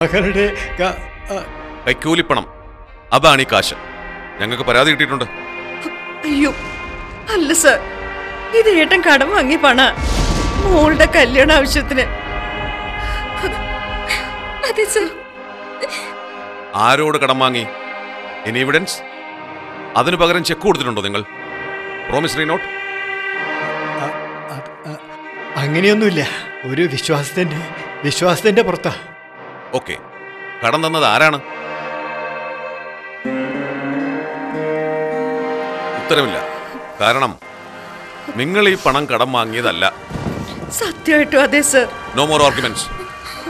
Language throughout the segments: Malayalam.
മകളുടെ കൈക്കൂലിപ്പണം, അതാണ് ഈ കാശ്. ഞങ്ങൾക്ക് പരാതി കിട്ടിയിട്ടുണ്ട്. അയ്യോ അല്ല സർ, ഇത് ഏട്ടൻ കടം വാങ്ങി പണ മോളുടെ കല്യാണ ആവശ്യത്തിന്. അതെ സർ. ആരോട് കടം വാങ്ങി? Any evidence? അതിനു പകരം ചെക്ക് കൊടുത്തിട്ടുണ്ടോ നിങ്ങൾ? Promissory note? അങ്ങനെയൊന്നുമില്ല. ഒരു വിശ്വാസത്തിന്റെ പുറത്താ. ഓക്കെ, കടം തന്നത് ആരാണ്? ഉത്തരവില്ല. കാരണം നിങ്ങൾ ഈ പണം കടം വാങ്ങിയതല്ല. സത്യമായിട്ടും അതെ sir. No more arguments.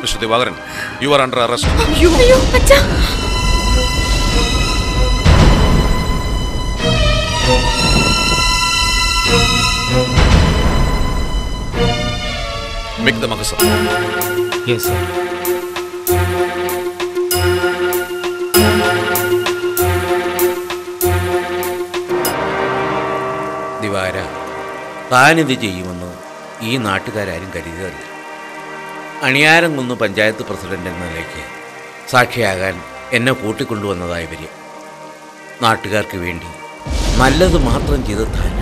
Mister Divakaran, you are under arrest. Make the magazine. Yes, sir. ദിവാര, താനിത് ചെയ്യുമെന്ന് ഈ നാട്ടുകാരും കരുതിയതല്ല. അണിയാരംകുന്ന് പഞ്ചായത്ത് പ്രസിഡന്റ് എന്ന നിലയ്ക്ക് സാക്ഷിയാകാൻ എന്നെ കൂട്ടിക്കൊണ്ടുവന്നതായ ഇവര്. നാട്ടുകാർക്ക് വേണ്ടി നല്ലത് മാത്രം ചെയ്ത് താൻ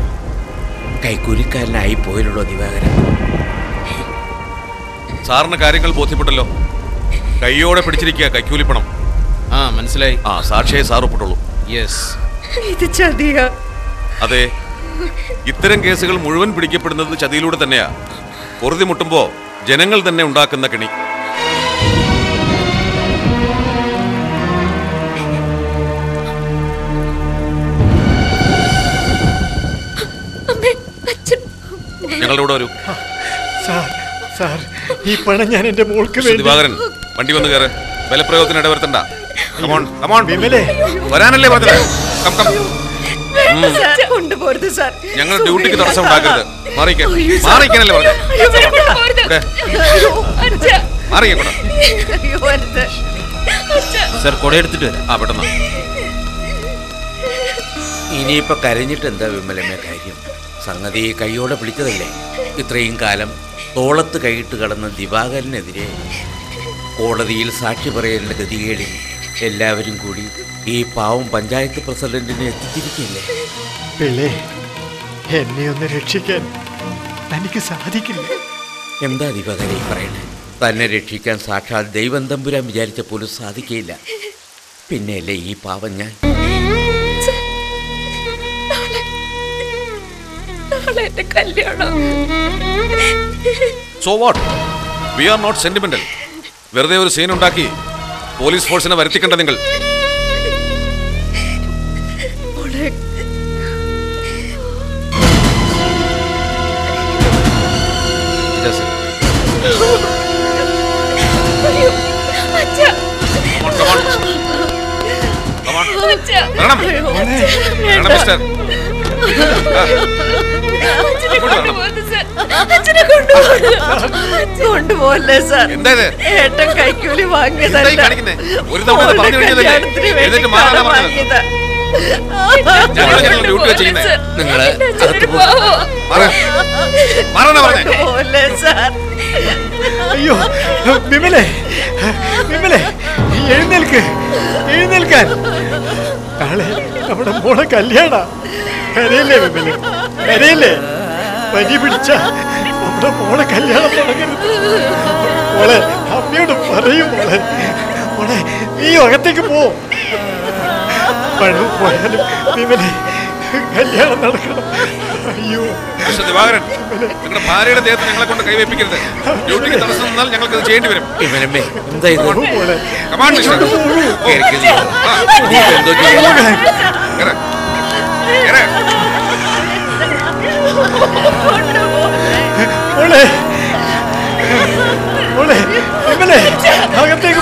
കൈക്കൂലിക്കാരനായി പോയല്ലോ ദിവാകരൻ. സാറിന് കാര്യങ്ങൾ ബോധ്യപ്പെട്ടല്ലോ. കയ്യോടെ പിടിച്ചിരിക്കുക കൈക്കൂലിപ്പണം. മനസ്സിലായി. സാക്ഷിയെ സാർ ഒപ്പിട്ടുള്ളൂ. യെസ്. ഇത് ചതിയ. അതെ, ഇത്തരം കേസുകൾ മുഴുവൻ പിടിക്കപ്പെടുന്നത് ചതിയിലൂടെ തന്നെയാ. പൊറുതി മുട്ടുമ്പോ ജനങ്ങൾ തന്നെ ഉണ്ടാക്കുന്ന കെണി. ഞങ്ങളുടെ കൂടെ വരൂ. സാർ, ഈ പണം ഞാൻ എന്റെ മോൾക്ക് വേണ്ടി. ദിവാകരൻ, വണ്ടി വന്ന് കയറ്. ബലപ്രയോഗത്തിന് ഇടവരുത്തണ്ട. വിമലേ, വരാനല്ലേ പറഞ്ഞത്? കൊണ്ടുപോരുത് സാർ. ഞങ്ങൾ ഡ്യൂട്ടിക്ക് തടസ്സം ഉണ്ടാക്കരുത്. മാറിക്കാനല്ലേ പറഞ്ഞത്? സർ, കൊടയെടുത്തിട്ട് വരാം. പെട്ടെന്ന്. ഇനിയിപ്പോ കരഞ്ഞിട്ട് എന്താ വിമലമ്മ കാര്യം? സംഗതി കൈയോടെ പിടിച്ചതല്ലേ. ഇത്രയും കാലം തോളത്ത് കൈയിട്ട് കടന്ന ദിവാകരനെതിരെ കോടതിയിൽ സാക്ഷി പറയേണ്ട ഗതികേടിൽ എല്ലാവരും കൂടി ഈ പാവം പഞ്ചായത്ത് പ്രസിഡന്റിനെ എത്തിച്ചിരിക്കല്ലേ. പിള്ളേ, എന്നെ ഒന്ന് രക്ഷിക്കാൻ എനിക്ക് സാധിക്കില്ല. എന്താ ദിവാകരൻ പറയണേ? തന്നെ രക്ഷിക്കാൻ സാക്ഷാൽ ദൈവം തമ്പുരാൻ വിചാരിച്ച പോലും സാധിക്കില്ല. പിന്നെയല്ലേ ഈ പാവം ഞാൻ. So what? We are not sentimental. വെറുതെ ഒരു സീൻ ഉണ്ടാക്കി പോലീസ് ഫോഴ്സിനെ വരുത്തിക്കണ്ട നിങ്ങൾ. കൊണ്ടുപോകല്ലേ സാർ. ഏട്ടൻ കൈക്കൂലി വാങ്ങിയതല്ല. ഒരു തവണ പറഞ്ഞു കഴിഞ്ഞതല്ലേ. മാറാനാ അയ്യോ വിമലേ, എഴുന്നേൽക്കാൻ. നാളെ നമ്മുടെ മോളെ കല്യാണ. കരയല്ലേ വിമലേ, കരയല്ലേ? പനി പിടിച്ച നമ്മുടെ മോളെ കല്യാണം തുടങ്ങരുത്. മോളെ അമ്മയോട് പറയും. മോളെ നീ അകത്തേക്ക് പോ. പഴം പോയാലും വിമലേ കല്യാണം നടക്കണം. അയ്യോ ദിവാകരൻ, നിങ്ങളുടെ ഭാര്യയുടെ ദേഹത്ത് ഞങ്ങളെ കൊണ്ട് കൈവയ്പ്പിക്കരുത്. ഡ്യൂട്ടിക്ക് തടസ്സം നിന്നാൽ ഞങ്ങൾക്ക് ചെയ്യേണ്ടി വരും. മോളെ വിമലേ, അകത്തേക്ക്